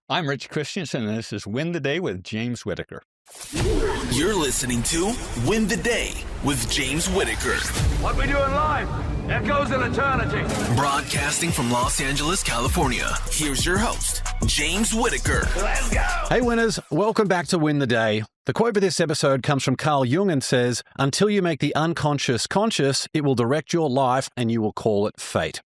I'm Rich Christiansen, and this is Win the Day with James Whittaker. You're listening to Win the Day with James Whittaker. What we do in life echoes in eternity. Broadcasting from Los Angeles, California. Here's your host, James Whittaker. Let's go! Hey winners, welcome back to Win the Day. The quote for this episode comes from Carl Jung and says, "Until you make the unconscious conscious, it will direct your life and you will call it fate."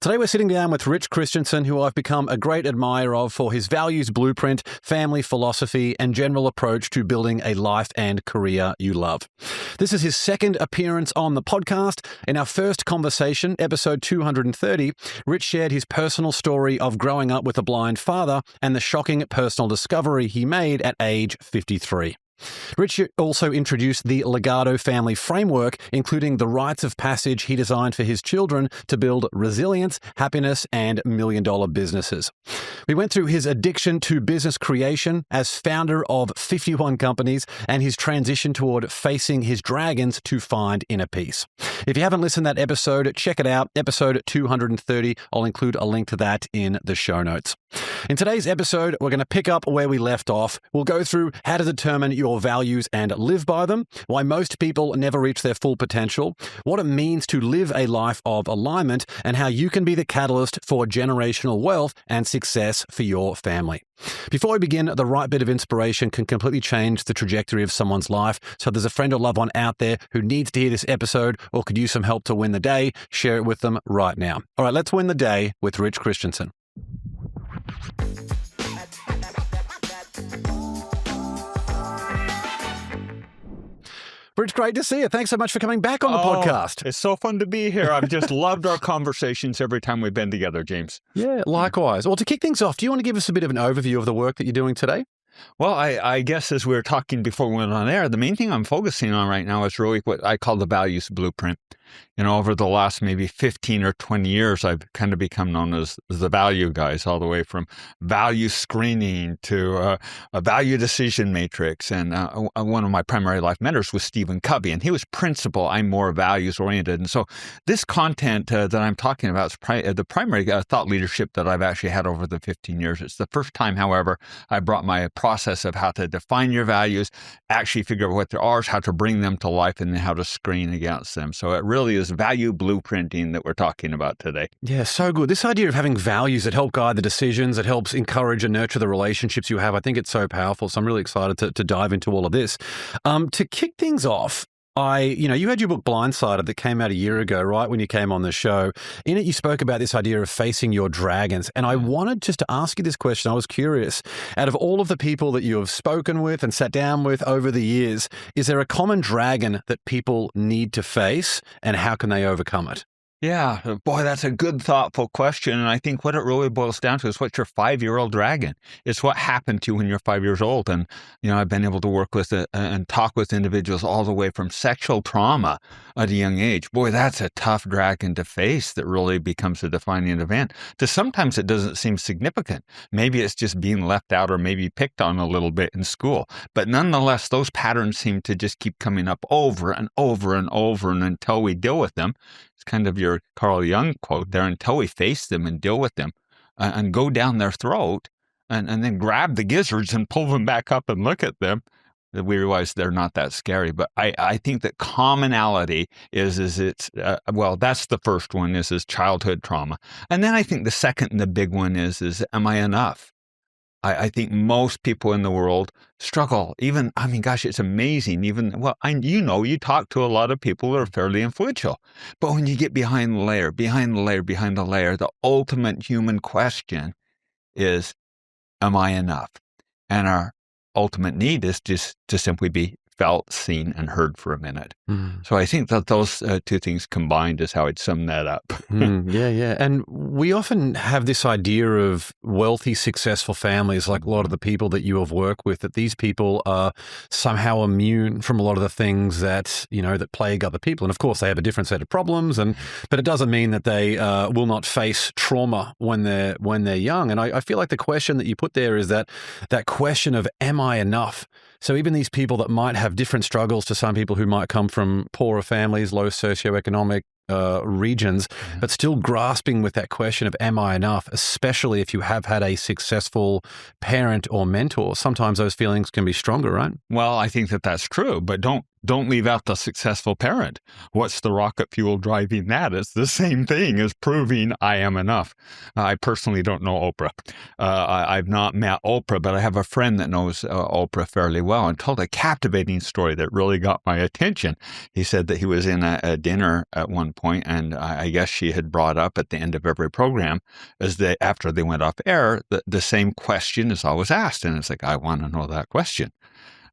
Today we're sitting down with Rich Christiansen, who I've become a great admirer of for his values blueprint, family philosophy, and general approach to building a life and career you love. This is his second appearance on the podcast. In our first conversation, episode 230, Rich shared his personal story of growing up with a blind father and the shocking personal discovery he made at age 53. Rich also introduced the Legado Family Framework, including the rites of passage he designed for his children to build resilience, happiness, and million-dollar businesses. We went through his addiction to business creation as founder of 51 companies and his transition toward facing his dragons to find inner peace. If you haven't listened to that episode, check it out, episode 230. I'll include a link to that in the show notes. In today's episode, we're going to pick up where we left off. We'll go through how to determine your values and live by them, why most people never reach their full potential, what it means to live a life of alignment, and how you can be the catalyst for generational wealth and success for your family. Before we begin, the right bit of inspiration can completely change the trajectory of someone's life. So if there's a friend or loved one out there who needs to hear this episode or could use some help to win the day, share it with them right now. All right, let's win the day with Rich Christiansen. Rich, great to see you. Thanks so much for coming back on the podcast. It's so fun to be here. I've just loved our conversations every time we've been together, James. Yeah, likewise. Well, to kick things off, do you want to give us a bit of an overview of the work that you're doing today? Well, I guess as we were talking before we went on air, the main thing I'm focusing on right now is really what I call the values blueprint. You know, over the last maybe 15 or 20 years, I've kind of become known as the value guys, all the way from value screening to a value decision matrix. And one of my primary life mentors was Stephen Covey, and he was principle. I'm more values oriented. And so this content that I'm talking about is the primary thought leadership that I've actually had over the 15 years. It's the first time, however, I brought my process of how to define your values, actually figure out what they are, how to bring them to life, and then how to screen against them. So it really is value blueprinting that we're talking about today. Yeah, so good. This idea of having values that help guide the decisions, that helps encourage and nurture the relationships you have, I think it's so powerful. So I'm really excited to dive into all of this. To kick things off, you had your book Blindsided that came out a year ago, right, when you came on the show. In it, you spoke about this idea of facing your dragons. And I wanted just to ask you this question. I was curious, out of all of the people that you have spoken with and sat down with over the years, is there a common dragon that people need to face, and how can they overcome it? Yeah, boy, that's a good, thoughtful question. And I think what it really boils down to is what's your 5-year-old dragon? It's what happened to you when you're 5 years old. And, I've been able to work with and talk with individuals all the way from sexual trauma at a young age. Boy, that's a tough dragon to face that really becomes a defining event. To sometimes it doesn't seem significant. Maybe it's just being left out or maybe picked on a little bit in school. But nonetheless, those patterns seem to just keep coming up over and over and over, and until we deal with them. It's kind of your Carl Jung quote there, until we face them and deal with them and go down their throat and then grab the gizzards and pull them back up and look at them, that we realize they're not that scary. But I think that commonality is it's, that's the first one is childhood trauma. And then I think the second and the big one is am I enough? I think most people in the world struggle. It's amazing. You talk to a lot of people that are fairly influential. But when you get behind the layer, the ultimate human question is, am I enough? And our ultimate need is just to simply be felt, seen, and heard for a minute. So I think that those two things combined is how I'd sum that up. Yeah. And we often have this idea of wealthy, successful families, like a lot of the people that you have worked with, that these people are somehow immune from a lot of the things that, that plague other people. And of course, they have a different set of problems, but it doesn't mean that they will not face trauma when they're young. And I feel like the question that you put there is that question of, am I enough? So even these people that might have different struggles to some people who might come from poorer families, low socioeconomic regions, but still grasping with that question of, am I enough? Especially if you have had a successful parent or mentor, sometimes those feelings can be stronger, right? Well, I think that that's true, but don't leave out the successful parent. What's the rocket fuel driving that? It's the same thing as proving I am enough. I personally don't know Oprah. I've not met Oprah, but I have a friend that knows Oprah fairly well and told a captivating story that really got my attention. He said that he was in a dinner at one point, and I guess she had brought up at the end of every program, after they went off air, the same question is always asked. And it's like, I want to know that question.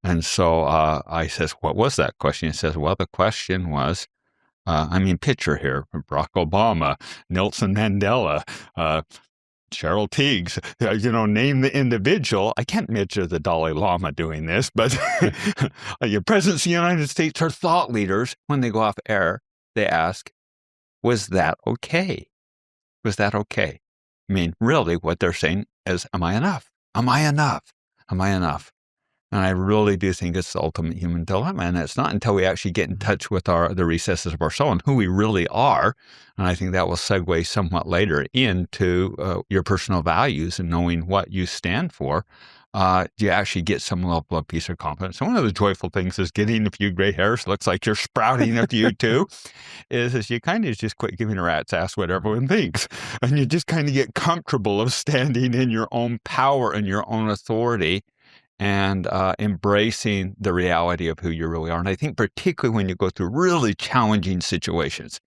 And so I says, what was that question? He says, well, the question was, picture here, Barack Obama, Nelson Mandela, Cheryl Teagues, name the individual. I can't picture the Dalai Lama doing this, but your presidents of the United States are thought leaders. When they go off air, they ask, was that okay? Was that okay? Really what they're saying is, am I enough? Am I enough? Am I enough? And I really do think it's the ultimate human dilemma. And it's not until we actually get in touch with the recesses of our soul and who we really are. And I think that will segue somewhat later into your personal values and knowing what you stand for. You actually get some level of peace or confidence. And one of the joyful things is getting a few gray hairs. Looks like you're sprouting a few too. Is you kind of just quit giving a rat's ass what everyone thinks. And you just kind of get comfortable of standing in your own power and your own authority, and embracing the reality of who you really are. And I think particularly when you go through really challenging situations,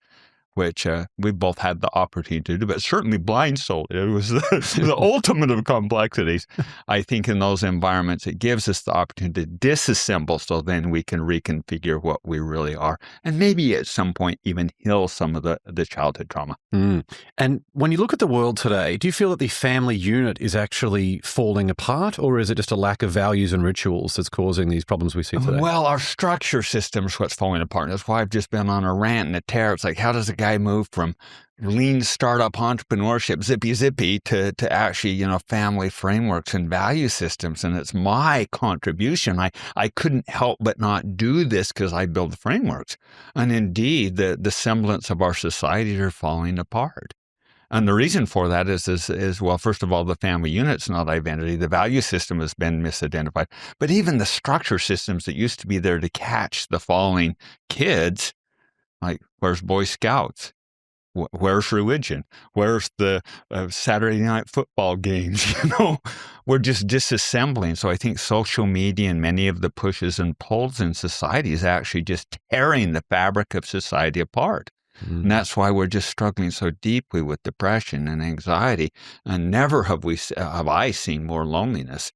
which we both had the opportunity to do, but certainly blind soul. It was the ultimate of complexities. I think in those environments, it gives us the opportunity to disassemble so then we can reconfigure what we really are. And maybe at some point even heal some of the childhood trauma. Mm. And when you look at the world today, do you feel that the family unit is actually falling apart, or is it just a lack of values and rituals that's causing these problems we see today? Well, our structure system is what's falling apart. That's why I've just been on a rant and a tear. It's like, how does a guy move from lean startup entrepreneurship, zippy, to actually, family frameworks and value systems? And it's my contribution. I couldn't help but not do this because I build the frameworks. And indeed, the semblance of our society are falling apart. And the reason for that is, well, first of all, the family unit's not identity. The value system has been misidentified. But even the structure systems that used to be there to catch the falling kids, like, where's Boy Scouts? Where's religion? Where's the Saturday night football games? We're just disassembling. So I think social media and many of the pushes and pulls in society is actually just tearing the fabric of society apart. Mm. And that's why we're just struggling so deeply with depression and anxiety. And never have I seen more loneliness.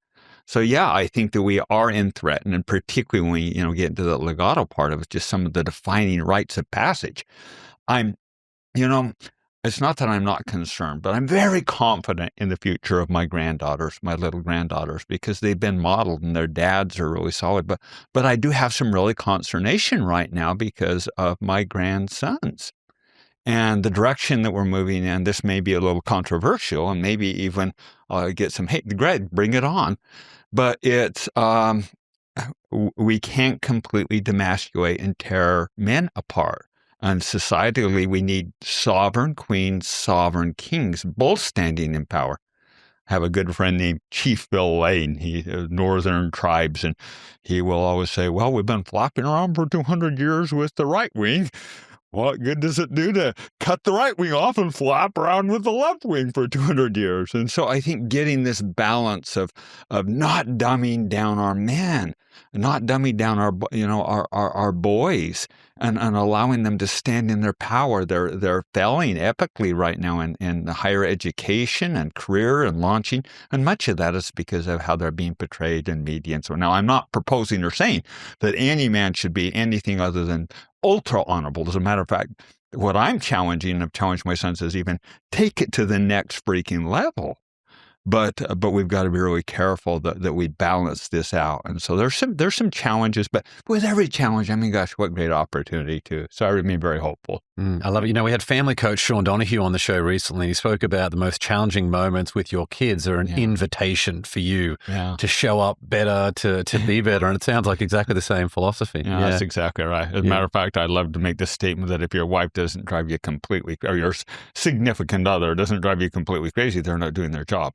So yeah, I think that we are in threat, and particularly when we get into the legato part of it, just some of the defining rites of passage. It's not that I'm not concerned, but I'm very confident in the future of my granddaughters, my little granddaughters, because they've been modeled and their dads are really solid. But I do have some really consternation right now because of my grandsons. And the direction that we're moving in, this may be a little controversial and maybe even get some hate. Greg, bring it on. But it's, we can't completely demasculate and tear men apart. And societally, we need sovereign queens, sovereign kings, both standing in power. I have a good friend named Chief Bill Lane. He Northern tribes, and he will always say, well, we've been flopping around for 200 years with the right wing. What good does it do to cut the right wing off and flop around with the left wing for 200 years? And so I think getting this balance of not dumbing down our men, not dumbing down our boys, and allowing them to stand in their power. They're failing epically right now in higher education and career and launching, and much of that is because of how they're being portrayed in media. And so now I'm not proposing or saying that any man should be anything other than ultra honorable. As a matter of fact, what I'm challenging and I've challenged my sons is even take it to the next freaking level. But we've got to be really careful that we balance this out. And so there's some challenges, but with every challenge, I mean, gosh, what great opportunity too. So I remain very hopeful. I love it. We had family coach Sean Donahue on the show recently. He spoke about the most challenging moments with your kids are an invitation for you to show up better, to be better. And it sounds like exactly the same philosophy. Yeah, that's exactly right. As a matter of fact, I'd love to make the statement that if your wife doesn't drive you completely, or your significant other doesn't drive you completely crazy, they're not doing their job.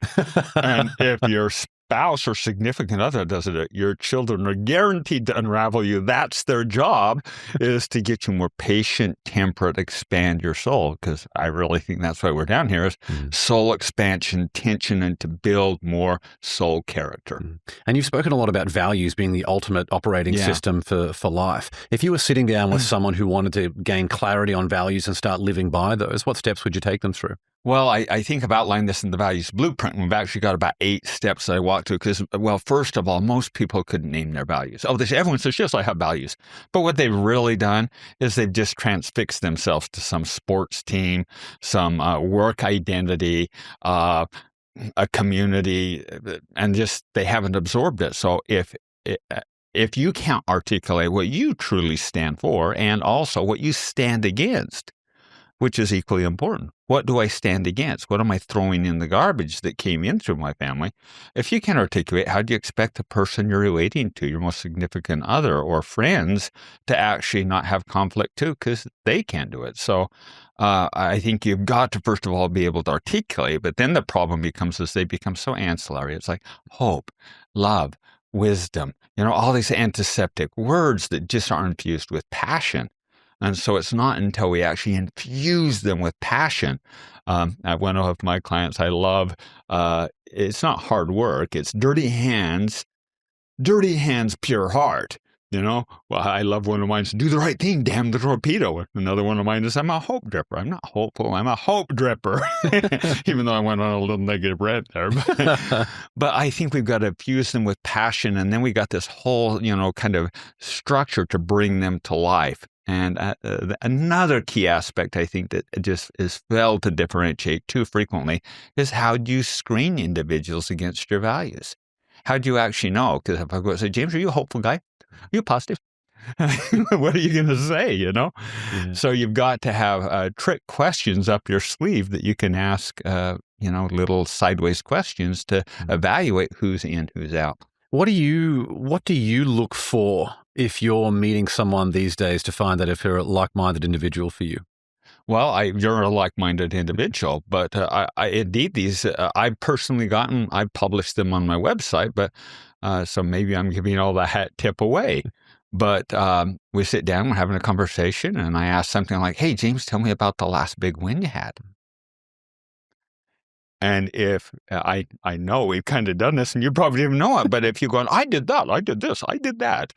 And if your spouse or significant other does it, your children are guaranteed to unravel you. That's their job, is to get you more patient, temperate, expand your soul. Because I really think that's why we're down here, is soul expansion, tension, and to build more soul character. And you've spoken a lot about values being the ultimate operating system for life. If you were sitting down with someone who wanted to gain clarity on values and start living by those, what steps would you take them through? Well, I think I've outlined this in the values blueprint. We've actually got about 8 steps that I walk through because, well, first of all, most people couldn't name their values. Oh, everyone says, yes, I have values. But what they've really done is they've just transfixed themselves to some sports team, some work identity, a community, and just they haven't absorbed it. So if you can't articulate what you truly stand for and also what you stand against, which is equally important. What do I stand against? What am I throwing in the garbage that came in through my family? If you can't articulate, how do you expect the person you're relating to, your most significant other or friends, to actually not have conflict too? Because they can't do it. So I think you've got to, first of all, be able to articulate. But then the problem becomes as they become so ancillary. It's like hope, love, wisdom, all these antiseptic words that just are infused with passion. And so it's not until we actually infuse them with passion. One of my clients I love, it's not hard work. It's dirty hands, pure heart. Well, I love one of mine is do the right thing, damn the torpedo. Another one of mine is I'm a hope dripper. I'm not hopeful. I'm a hope dripper. Even though I went on a little negative rant there. But I think we've got to fuse them with passion. And then we got this whole, kind of structure to bring them to life. And another key aspect, I think, that just is failed to differentiate too frequently is how do you screen individuals against your values? How do you actually know? Because if I go and say, James, are you a hopeful guy? Are you positive? What are you going to say, Yeah. So you've got to have trick questions up your sleeve that you can ask, little sideways questions to evaluate who's in, who's out. What do you look for if you're meeting someone these days to find that if they're a like-minded individual for you? Well, you're a like-minded individual, but indeed these I've personally gotten. I've published them on my website, but so maybe I'm giving all the hat tip away. But we sit down, we're having a conversation, and I ask something like, "Hey, James, tell me about the last big win you had." And if I know we've kind of done this, and you probably didn't know it, but if you're going, I did that, I did this, I did that.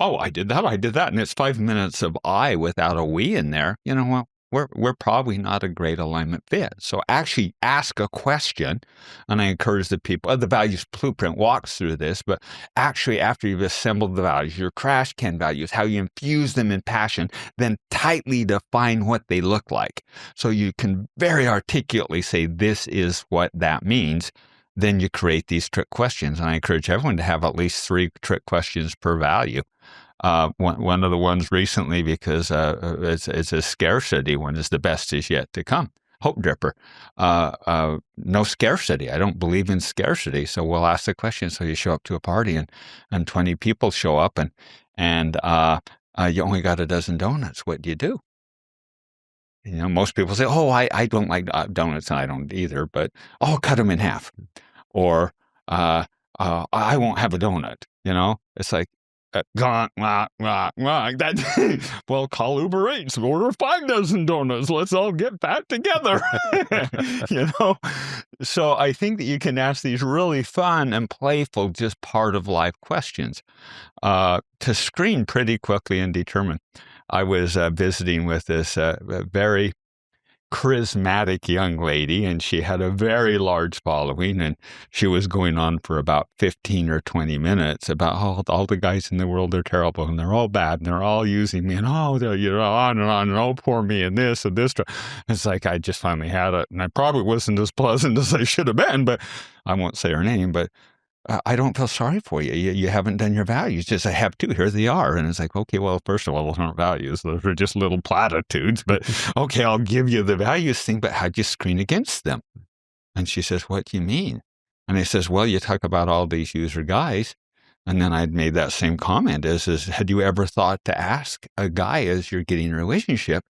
Oh, I did that, I did that. And it's 5 minutes of I without a we in there. Well, we're probably not a great alignment fit. So actually ask a question. And I encourage the people, the values blueprint walks through this, but actually after you've assembled the values, your crash can values, how you infuse them in passion, then tightly define what they look like. So you can very articulately say, this is what that means. Then you create these trick questions. And I encourage everyone to have at least 3 trick questions per value. One of the ones recently, because it's a scarcity one, is the best is yet to come. Hope dripper. No scarcity. I don't believe in scarcity. So we'll ask the question. So you show up to a party and 20 people show up and you only got a dozen donuts. What do you do? Most people say, oh, I don't like donuts, and I don't either, but I'll cut them in half. Or I won't have a donut. It's like, well, call Uber Eats, order 5 dozen donuts. Let's all get fat together. So I think that you can ask these really fun and playful, just part of life questions to screen pretty quickly and determine. I was visiting with this very charismatic young lady, and she had a very large following, and she was going on for about 15 or 20 minutes about how all the guys in the world are terrible, and they're all bad, and they're all using me, and on and on, and oh, poor me, and this and this. It's like I just finally had it, and I probably wasn't as pleasant as I should have been, but I won't say her name, but I don't feel sorry for you. You haven't done your values. Just, I have to. Here they are. And it's like, okay, well, first of all, those aren't values. Those are just little platitudes. But okay, I'll give you the values thing, but how'd you screen against them? And she says, what do you mean? And I says, well, you talk about all these user guys. And then I'd made that same comment is had you ever thought to ask a guy as you're getting a relationship,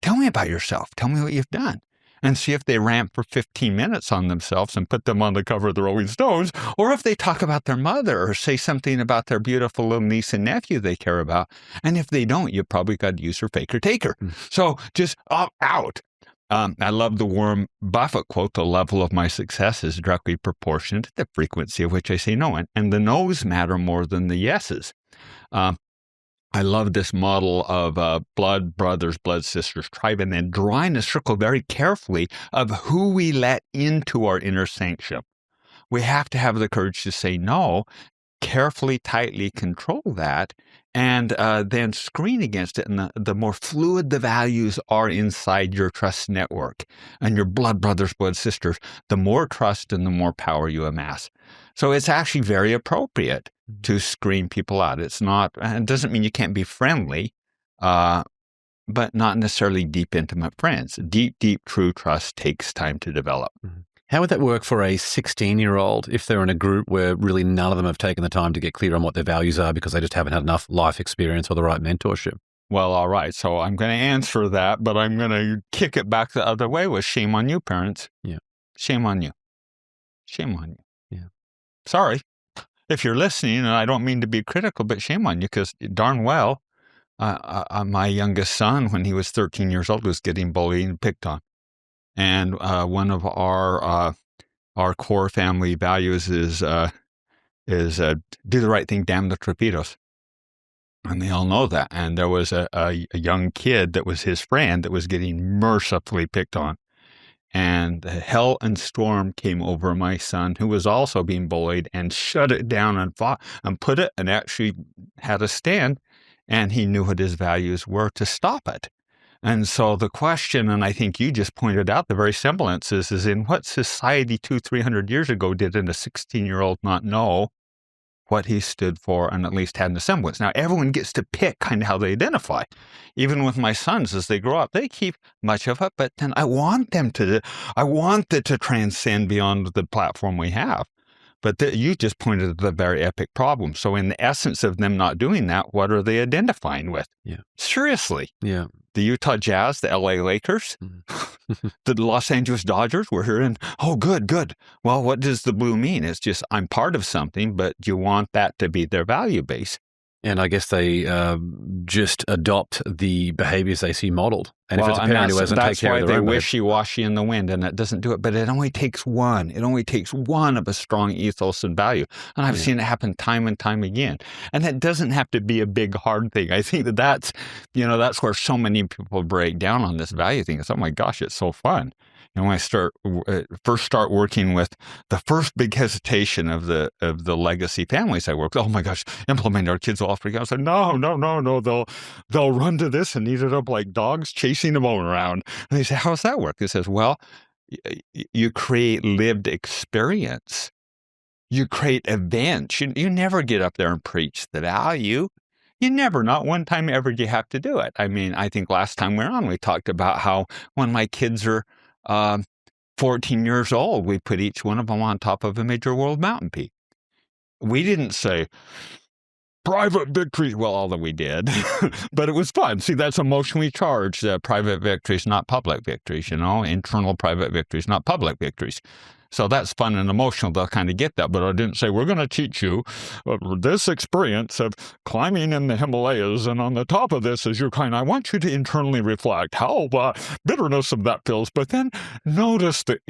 tell me about yourself. Tell me what you've done. And see if they rant for 15 minutes on themselves and put them on the cover of the Rolling Stones, or if they talk about their mother or say something about their beautiful little niece and nephew they care about. And if they don't, you probably got user, faker, taker. So just out. I love the Warren Buffett quote, the level of my success is directly proportionate to the frequency of which I say no. And the no's matter more than the yeses. I love this model of blood brothers, blood sisters, tribe, and then drawing a circle very carefully of who we let into our inner sanctum. We have to have the courage to say no, carefully, tightly control that, and then screen against it. And the more fluid the values are inside your trust network and your blood brothers, blood sisters, the more trust and the more power you amass. So it's actually very appropriate to screen people out. It's not, it doesn't mean you can't be friendly, but not necessarily deep, intimate friends. Deep, true trust takes time to develop. How would that work for a 16-year-old if they're in a group where really none of them have taken the time to get clear on what their values are because they just haven't had enough life experience or the right mentorship? Well, all right. So I'm going to answer that, but I'm going to kick it back the other way with shame on you, parents. Yeah. Shame on you. Shame on you. Yeah. Sorry. If you're listening, and I don't mean to be critical, but shame on you, because darn well, my youngest son, when he was 13 years old, was getting bullied and picked on. And one of our core family values is do the right thing, damn the torpedoes. And they all know that. And there was a young kid that was his friend that was getting mercifully picked on. And the hell and storm came over my son, who was also being bullied, and shut it down and fought and put it and actually had a stand. And he knew what his values were to stop it. And so the question, and I think you just pointed out the very semblance is in what society 200-300 years ago did a 16-year-old not know what he stood for and at least had a semblance? Now, everyone gets to pick kind of how they identify. Even with my sons, as they grow up, they keep much of it, but then I want it to transcend beyond the platform we have. But you just pointed to the very epic problem. So in the essence of them not doing that, what are they identifying with? Yeah. Seriously. Yeah. The Utah Jazz, the LA Lakers, the Los Angeles Dodgers, we're here and, oh, good. Well, what does the blue mean? It's just, I'm part of something, but you want that to be their value base. And I guess they just adopt the behaviors they see modeled. And if it's a parent who doesn't take care of their own, that's why they wishy-washy in the wind, and it doesn't do it. But it only takes one. It only takes one of a strong ethos and value. And I've seen it happen time and time again. And it doesn't have to be a big, hard thing. I think that's where so many people break down on this value thing. It's, oh my gosh, it's so fun. And when I first start working with the first big hesitation of the legacy families I work with, oh my gosh, implement our kids will all freak out. I said, no, they'll run to this and eat it up like dogs chasing the bone around. And they say, how does that work? It says, well, you create lived experience. You create events. You never get up there and preach the value. You never, not one time ever do you have to do it. I mean, I think last time we were on, we talked about how when my kids are 14 years old, we put each one of them on top of a major world mountain peak. We didn't say private victory. Well, although we did, but it was fun. See, that's emotionally charged. Private victories, not public victories, internal private victories, not public victories. So that's fun and emotional. They'll kind of get that. But I didn't say, we're going to teach you this experience of climbing in the Himalayas. And on the top of this is your kind. I want you to internally reflect how bitterness of that feels. But then notice that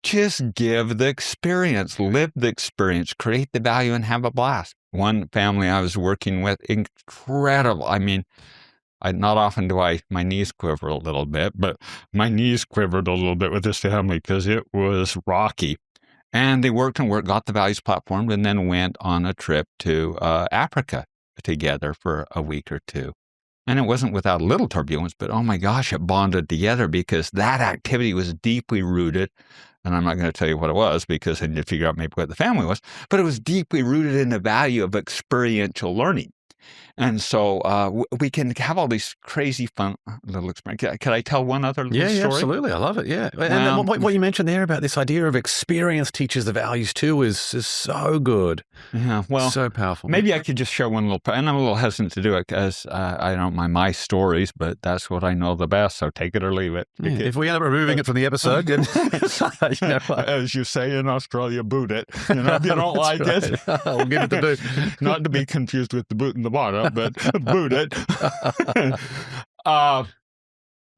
just give the experience, live the experience, create the value, and have a blast. One family I was working with, incredible. I mean, Not often do my knees quiver a little bit, but my knees quivered a little bit with this family because it was rocky. And they worked, got the values platformed, and then went on a trip to Africa together for a week or two. And it wasn't without a little turbulence, but oh my gosh, it bonded together because that activity was deeply rooted. And I'm not going to tell you what it was because I need to figure out maybe what the family was, but it was deeply rooted in the value of experiential learning. And so we can have all these crazy fun little experiences. Can I tell one other little story? Yeah, absolutely. I love it. Yeah. And what you mentioned there about this idea of experience teaches the values too is so good. Yeah, well, so powerful. Maybe I could just share one little, and I'm a little hesitant to do it because I don't mind my stories, but that's what I know the best. So take it or leave it. Yeah, if we end up removing it from the episode, then, as you say in Australia, boot it. If you don't like it, we'll give it the boot. Not to be confused with the boot in the bottom, but boot it.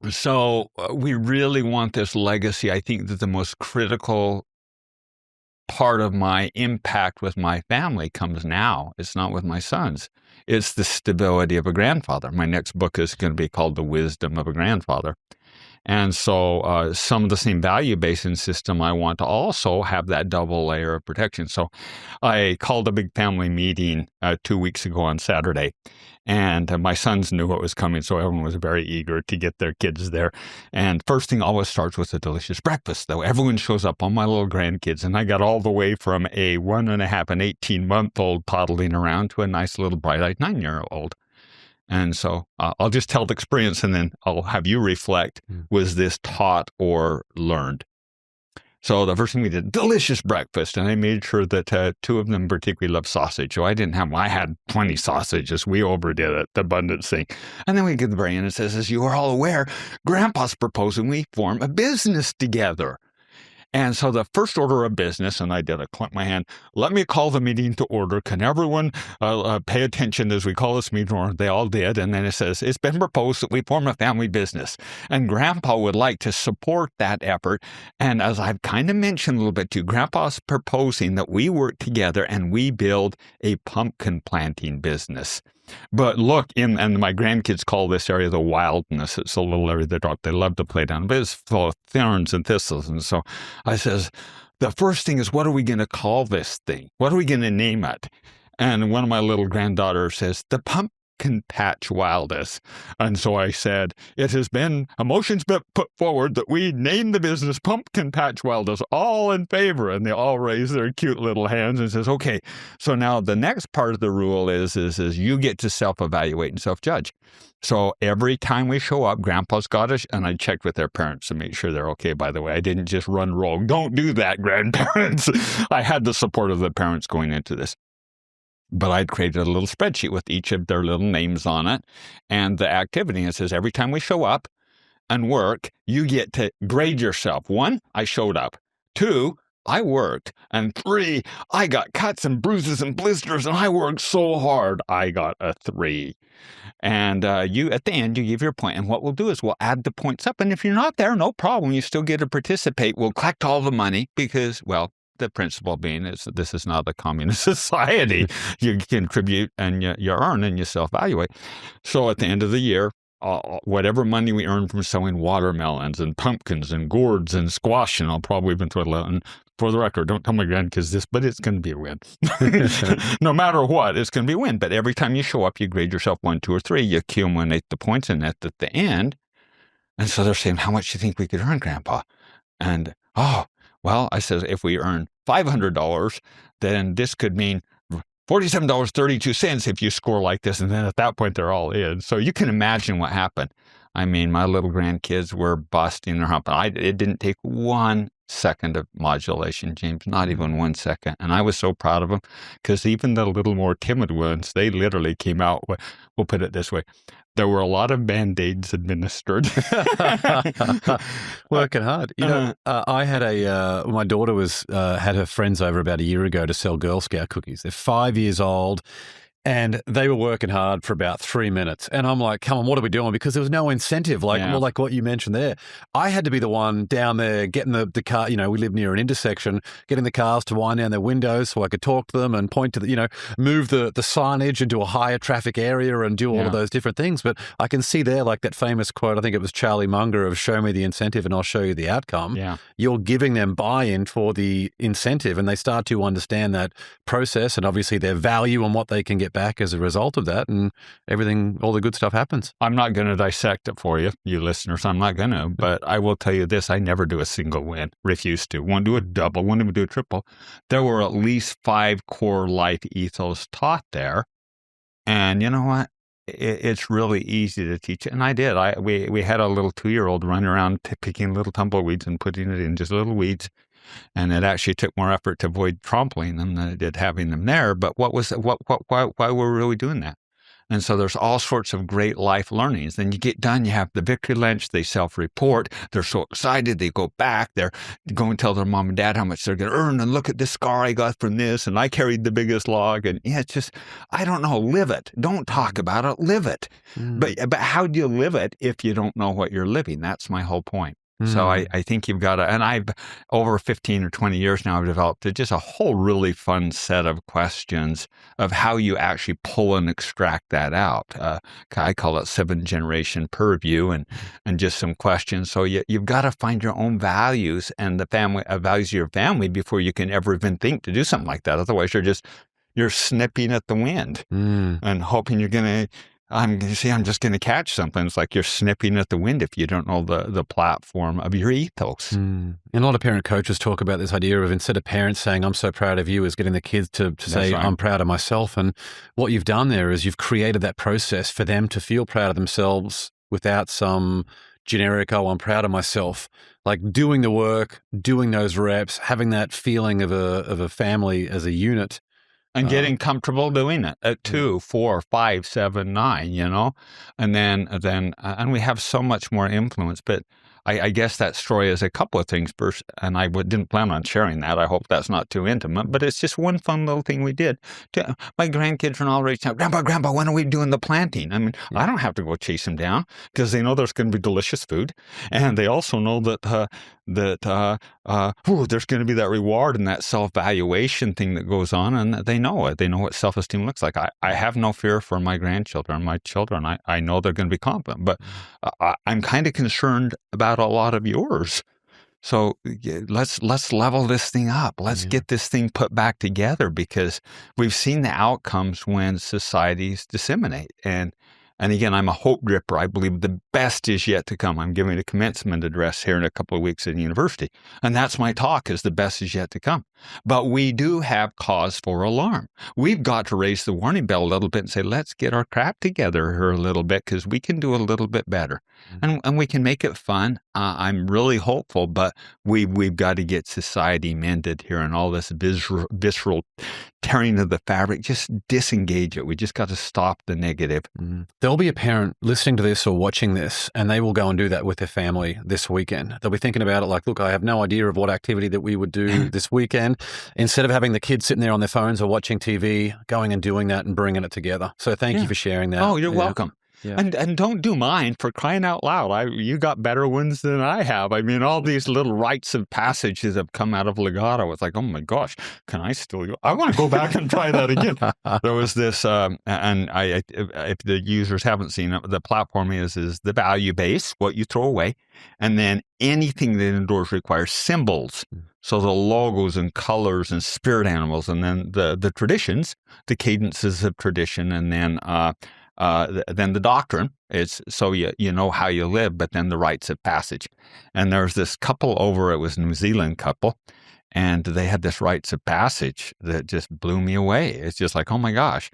So we really want this legacy. I think that the most critical part of my impact with my family comes now. It's not with my sons. It's the stability of a grandfather. My next book is going to be called The Wisdom of a Grandfather. And so some of the same value-based system, I want to also have that double layer of protection. So I called a big family meeting 2 weeks ago on Saturday, and my sons knew what was coming, so everyone was very eager to get their kids there. And first thing always starts with a delicious breakfast, though. Everyone shows up, all my little grandkids, and I got all the way from a 1.5 and 18-month-old toddling around to a nice little bright-eyed 9-year-old. And so I'll just tell the experience and then I'll have you reflect, was this taught or learned? So the first thing we did, delicious breakfast. And I made sure that 2 of them particularly loved sausage. So I had 20 sausages. We overdid it, the abundance thing. And then we get the brain and it says, as you are all aware, Grandpa's proposing we form a business together. And so the first order of business, and I clap my hand, let me call the meeting to order. Can everyone pay attention as we call this meeting to order? They all did. And then it says, it's been proposed that we form a family business. And Grandpa would like to support that effort. And as I've kind of mentioned a little bit too, Grandpa's proposing that we work together and we build a pumpkin planting business. But look, and my grandkids call this area the wilderness. It's a little area they love to play down, but it's full of thorns and thistles. And so I says, the first thing is, what are we going to call this thing? What are we going to name it? And one of my little granddaughters says, the Pumpkin Patch Wildest. And so I said, it has been a motion's been put forward that we name the business Pumpkin Patch Wildest. All in favor. And they all raise their cute little hands and says, okay. So now the next part of the rule is you get to self-evaluate and self-judge. So every time we show up, Grandpa's got us, and I checked with their parents to make sure they're okay, by the way. I didn't just run rogue. Don't do that, grandparents. I had the support of the parents going into this. But I'd created a little spreadsheet with each of their little names on it and the activity. It says every time we show up and work, you get to grade yourself. 1, I showed up. 2, I worked. And 3, I got cuts and bruises and blisters and I worked so hard. I got a 3. And you, at the end, you give your point. And what we'll do is we'll add the points up. And if you're not there, no problem. You still get to participate. We'll collect all the money because, well, the principle being is that this is not a communist society. You contribute and you earn and you self-evaluate. So at the end of the year, whatever money we earn from selling watermelons and pumpkins and gourds and squash, and I'll probably even throw it out. And for the record, don't tell my grandkids this, but it's going to be a win. No matter what, it's going to be a win. But every time you show up, you grade yourself 1, 2, or 3. You accumulate the points in it at the end. And so they're saying, how much do you think we could earn, Grandpa? And, well, I said, if we earn $500, then this could mean $47.32 if you score like this. And then at that point, they're all in. So you can imagine what happened. I mean, my little grandkids were busting their hump. It didn't take 1 second of modulation, James, not even 1 second. And I was so proud of them because even the little more timid ones, they literally came out, we'll put it this way, there were a lot of Band-Aids administered. Working hard. You know, I had my daughter had her friends over about a year ago to sell Girl Scout cookies. They're 5 years old. And they were working hard for about 3 minutes. And I'm like, come on, what are we doing? Because there was no incentive, well, like what you mentioned there. I had to be the one down there getting the car, we live near an intersection, getting the cars to wind down their windows so I could talk to them and point to move the signage into a higher traffic area and do all of those different things. But I can see there, like that famous quote, I think it was Charlie Munger, of show me the incentive and I'll show you the outcome. Yeah. You're giving them buy-in for the incentive and they start to understand that process and obviously their value and what they can get back as a result of that, and everything, all the good stuff happens. I'm not going to dissect it for you, you listeners. I'm not going to, but I will tell you this. I never do a single win. Refuse to. Won't do a double. Won't even do a triple. There were at least 5 core life ethos taught there. And you know what? It's really easy to teach it. And I did. We had a little 2-year-old running around picking little tumbleweeds and putting it in just little weeds. And it actually took more effort to avoid trampling them than it did having them there. But why were we really doing that? And so there's all sorts of great life learnings. Then you get done, you have the victory lunch, they self-report, they're so excited, they go back, they're going to tell their mom and dad how much they're going to earn, and look at this scar I got from this, and I carried the biggest log, and it's just, I don't know, live it. Don't talk about it, live it. But how do you live it if you don't know what you're living? That's my whole point. So I think you've got to, and I've, over 15 or 20 years now, I've developed just a whole really fun set of questions of how you actually pull and extract that out. I call it 7-generation purview and just some questions. So you've got to find your own values and the family values of your family before you can ever even think to do something like that. Otherwise, you're snipping at the wind and hoping you're going to, I'm just going to catch something. It's like you're snipping at the wind if you don't know the platform of your ethos. And a lot of parent coaches talk about this idea of, instead of parents saying, I'm so proud of you, is getting the kids to say, right, I'm proud of myself. And what you've done there is you've created that process for them to feel proud of themselves without some generic, oh, I'm proud of myself. Like doing the work, doing those reps, having that feeling of a family as a unit. And getting comfortable doing it at 2, 4, 5, 7, 9, and then we have so much more influence. But I guess that story is a couple of things. First, and I didn't plan on sharing that. I hope that's not too intimate, but it's just one fun little thing we did. My grandkids are all reaching out, Grandpa, when are we doing the planting? I mean, I don't have to go chase them down because they know there's going to be delicious food. And they also know that there's going to be that reward and that self-valuation thing that goes on. And they know it. They know what self-esteem looks like. I have no fear for my grandchildren, my children. I know they're going to be confident, but I'm kind of concerned about a lot of yours. So let's level this thing up. Let's get this thing put back together, because we've seen the outcomes when societies disseminate. And again, I'm a hope dripper. I believe the best is yet to come. I'm giving a commencement address here in a couple of weeks at the university. And that's my talk, is the best is yet to come. But we do have cause for alarm. We've got to raise the warning bell a little bit and say, let's get our crap together here a little bit, because we can do a little bit better. And we can make it fun. I'm really hopeful, but we've got to get society mended here, and all this visceral tearing of the fabric, just disengage it. We just got to stop the negative. There'll be a parent listening to this or watching this, and they will go and do that with their family this weekend. They'll be thinking about it like, look, I have no idea of what activity that we would do this weekend. Instead of having the kids sitting there on their phones or watching TV, going and doing that and bringing it together. So thank you for sharing that. Oh, you're welcome. Yeah. And don't do mine, for crying out loud. You got better ones than I have. I mean, all these little rites of passages have come out of Legado. It's like, oh my gosh, can I still go? I want to go back and try that again. There was this, and if the users haven't seen it, the platform is the value base, what you throw away, and then anything that indoors requires symbols. So the logos and colors and spirit animals, and then the traditions, the cadences of tradition, and then the doctrine. It's so you know how you live, but then the rites of passage. And there's this couple over, it was a New Zealand couple, and they had this rites of passage that just blew me away. It's just like, oh my gosh.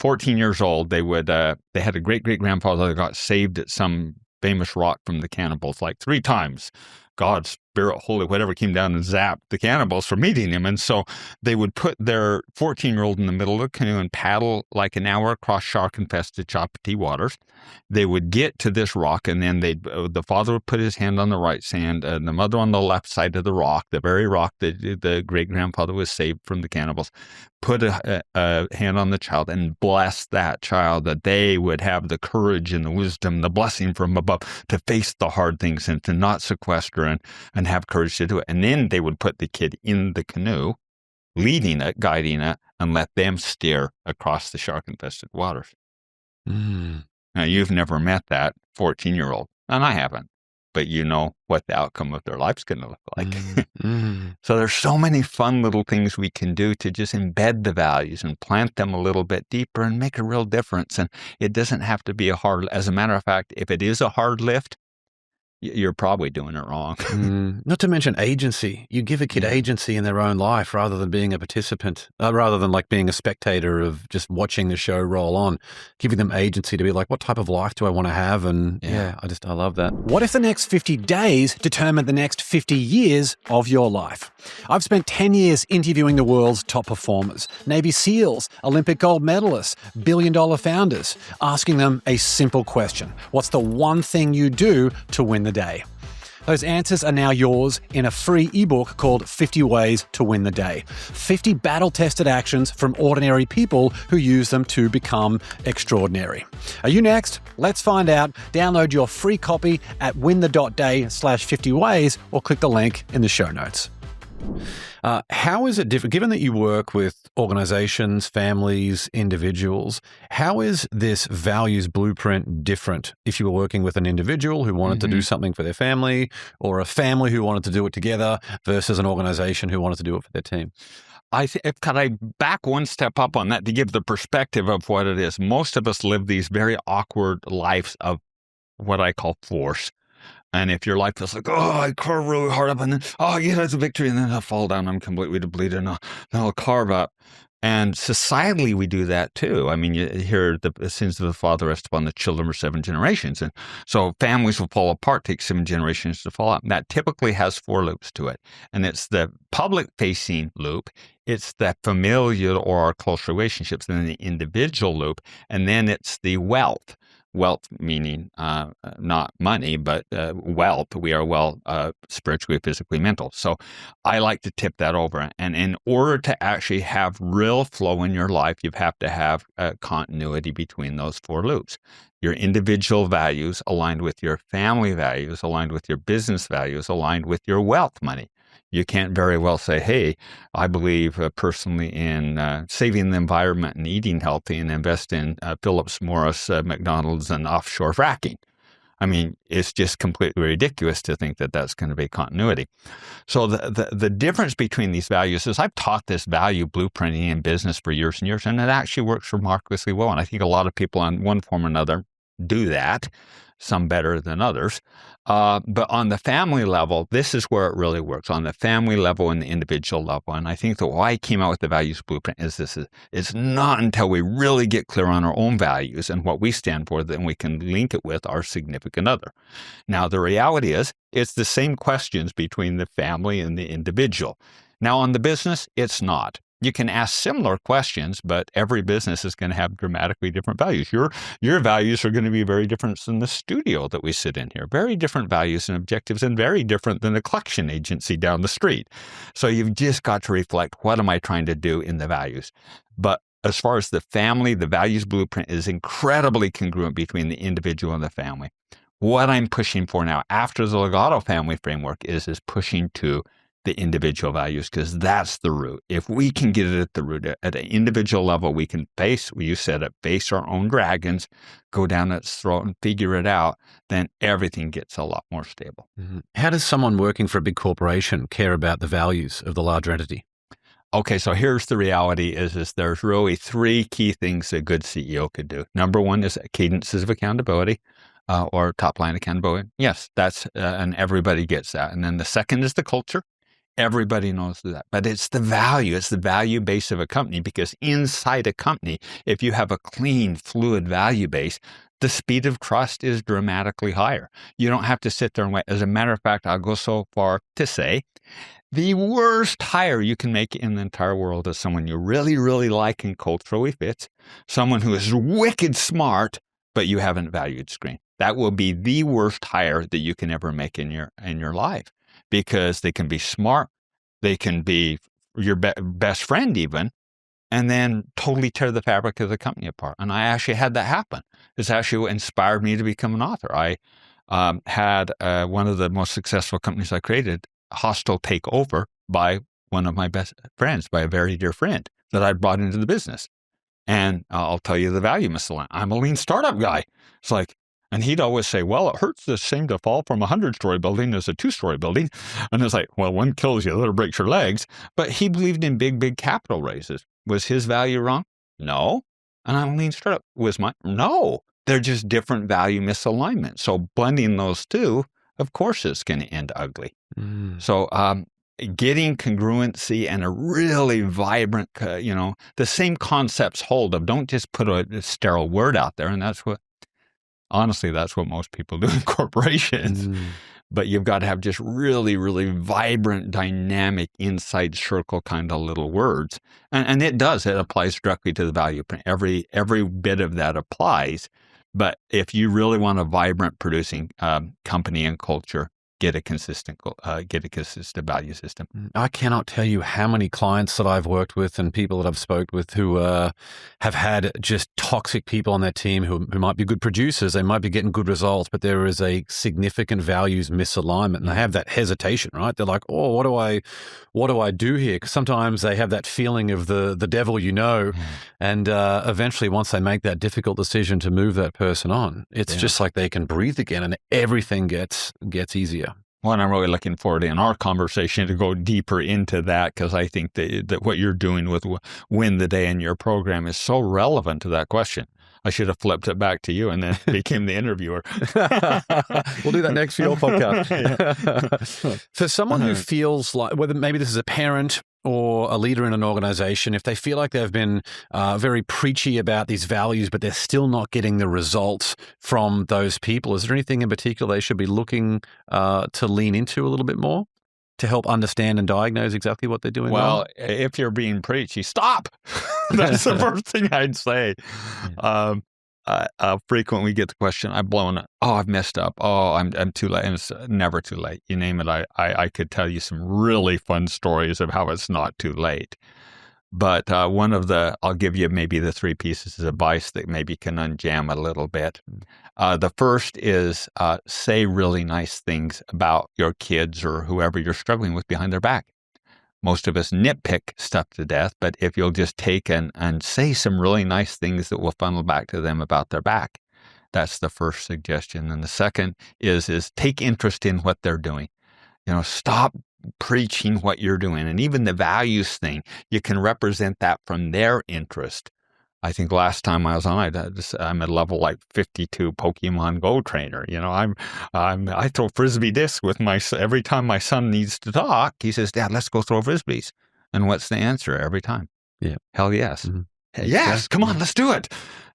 14 years old, they had a great-great-grandfather that got saved at some famous rock from the cannibals, like 3 times. God's spirit, holy, whatever came down and zapped the cannibals from eating him. And so they would put their 14-year-old in the middle of the canoe and paddle like an hour across shark-infested Chapati waters. They would get to this rock, and then the father would put his hand on the right sand, and the mother on the left side of the rock, the very rock that the great-grandfather was saved from the cannibals, put a hand on the child and bless that child, that they would have the courage and the wisdom, the blessing from above to face the hard things and to not sequester and have courage to do it. And then they would put the kid in the canoe, leading it, guiding it, and let them steer across the shark-infested waters. Now, you've never met that 14-year-old, and I haven't, but you know what the outcome of their life's going to look like. So there's so many fun little things we can do to just embed the values and plant them a little bit deeper and make a real difference. And it doesn't have to be a hard, as a matter of fact, if it is a hard lift, you're probably doing it wrong. Not to mention agency. You give a kid agency in their own life rather than being a participant, rather than like being a spectator of just watching the show roll on, giving them agency to be like, what type of life do I want to have? And I love that. What if the next 50 days determine the next 50 years of your life? I've spent 10 years interviewing the world's top performers, Navy SEALs, Olympic gold medalists, billion-dollar founders, asking them a simple question. What's the one thing you do to win the day? Those answers are now yours in a free ebook called 50 Ways to Win the Day. 50 battle-tested actions from ordinary people who use them to become extraordinary. Are you next? Let's find out. Download your free copy at winthedot.day/50 ways or click the link in the show notes. How is it different, given that you work with organizations, families, individuals, how is this values blueprint different if you were working with an individual who wanted to do something for their family, or a family who wanted to do it together versus an organization who wanted to do it for their team? Could I back one step up on that to give the perspective of what it is? Most of us live these very awkward lives of what I call force. And if your life feels like, I carve really hard up, and then, that's a victory, and then I'll fall down, I'm completely depleted, and I'll carve up. And societally, we do that too. I mean, you hear the sins of the father rest upon the children for 7 generations. And so families will fall apart, take 7 generations to fall out. And that typically has 4 loops to it. And it's the public-facing loop, it's the familial or our close relationships, and then the individual loop, and then it's the wealth. Wealth meaning not money, but wealth. We are well spiritually, physically, mental. So I like to tip that over. And in order to actually have real flow in your life, you have to have continuity between those 4 loops. Your individual values aligned with your family values, aligned with your business values, aligned with your wealth money. You can't very well say, hey, I believe personally in saving the environment and eating healthy and invest in Phillips Morris, McDonald's, and offshore fracking. I mean, it's just completely ridiculous to think that that's going to be continuity. So the difference between these values is I've taught this value blueprinting in business for years and years, and it actually works remarkably well. And I think a lot of people on one form or another do that, some better than others. But on the family level, this is where it really works, on the family level and the individual level. And I think that why I came out with the values blueprint is it's not until we really get clear on our own values and what we stand for that we can link it with our significant other. Now, the reality is it's the same questions between the family and the individual. Now, on the business, it's not. You can ask similar questions, but every business is going to have dramatically different values. Your values are going to be very different than the studio that we sit in here. Very different values and objectives, and very different than the collection agency down the street. So you've just got to reflect, what am I trying to do in the values? But as far as the family, the values blueprint is incredibly congruent between the individual and the family. What I'm pushing for now after the Legado Family Framework is pushing to the individual values, because that's the root. If we can get it at the root, at an individual level, we can face our own dragons, go down its throat and figure it out, then everything gets a lot more stable. How does someone working for a big corporation care about the values of the larger entity? Okay, so here's the reality is there's really 3 key things a good CEO could do. Number 1 is cadences of accountability. Or top line accountability. Yes, that's, and everybody gets that. And then the second is the culture. Everybody knows that, but it's the value base of a company, because inside a company, if you have a clean, fluid value base, the speed of trust is dramatically higher. You don't have to sit there and wait. As a matter of fact, I'll go so far to say the worst hire you can make in the entire world is someone you really, really like and culturally fits, someone who is wicked smart, but you haven't valued screen. That will be the worst hire that you can ever make in your life, because they can be smart, they can be your best friend even, and then totally tear the fabric of the company apart. And I actually had that happen. It's actually what inspired me to become an author. I had one of the most successful companies I created, hostile takeover by one of my best friends, by a very dear friend that I brought into the business. And I'll tell you the value misalignment. I'm a lean startup guy. It's like, and he'd always say, well, it hurts the same to fall from a 100-story building as a 2-story building. And it's like, well, one kills you, the other breaks your legs. But he believed in big, big capital raises. Was his value wrong? No. And I'm a lean startup. Was mine? No. They're just different value misalignment. So blending those two, of course, is going to end ugly. So getting congruency and a really vibrant, the same concepts hold of don't just put a sterile word out there. And honestly, that's what most people do in corporations. But you've got to have just really, really vibrant, dynamic, inside circle kind of little words. And it does. It applies directly to the value. Every bit of that applies. But if you really want a vibrant producing company and culture, get a consistent value system. I cannot tell you how many clients that I've worked with and people that I've spoke with who have had just toxic people on their team who might be good producers, they might be getting good results, but there is a significant values misalignment, and they have that hesitation, right? They're like, oh, what do I do here? Because sometimes they have that feeling of the devil, and eventually once they make that difficult decision to move that person on, it's just like they can breathe again and everything gets easier. Well, and I'm really looking forward in our conversation to go deeper into that, because I think that what you're doing with Win the Day in your program is so relevant to that question. I should have flipped it back to you and then became the interviewer. We'll do that next for your podcast. For someone who feels like, whether maybe this is a parent or a leader in an organization, if they feel like they've been very preachy about these values, but they're still not getting the results from those people, is there anything in particular they should be looking to lean into a little bit more to help understand and diagnose exactly what they're doing wrong? Well, if you're being preachy, stop. That's the first thing I'd say. I frequently get the question, I've blown it. Oh, I've messed up. Oh, I'm too late. And it's never too late. You name it. I could tell you some really fun stories of how it's not too late. But I'll give you maybe the 3 pieces of advice that maybe can unjam a little bit. The first is say really nice things about your kids or whoever you're struggling with behind their back. Most of us nitpick stuff to death, but if you'll just take and say some really nice things that will funnel back to them about their back, that's the first suggestion. And the second is take interest in what they're doing. Stop preaching what you're doing. And even the values thing, you can represent that from their interest. I think last time I was on, I'm at level like 52 Pokemon Go trainer. I throw frisbee discs with every time my son needs to talk. He says, "Dad, let's go throw frisbees." And what's the answer every time? Yeah, hell yes. Mm-hmm. Yes, come on, let's do it.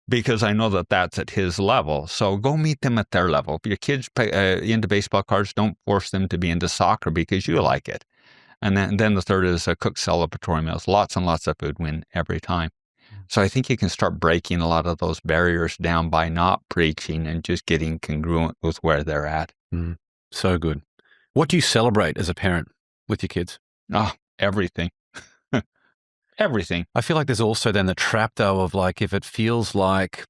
Because I know that that's at his level. So go meet them at their level. If your kids play into baseball cards, don't force them to be into soccer because you like it. And then the third is cook celebratory meals. Lots and lots of food win every time. So I think you can start breaking a lot of those barriers down by not preaching and just getting congruent with where they're at. So good. What do you celebrate as a parent with your kids? Oh, everything. Everything. I feel like there's also then the trap though of like, if it feels like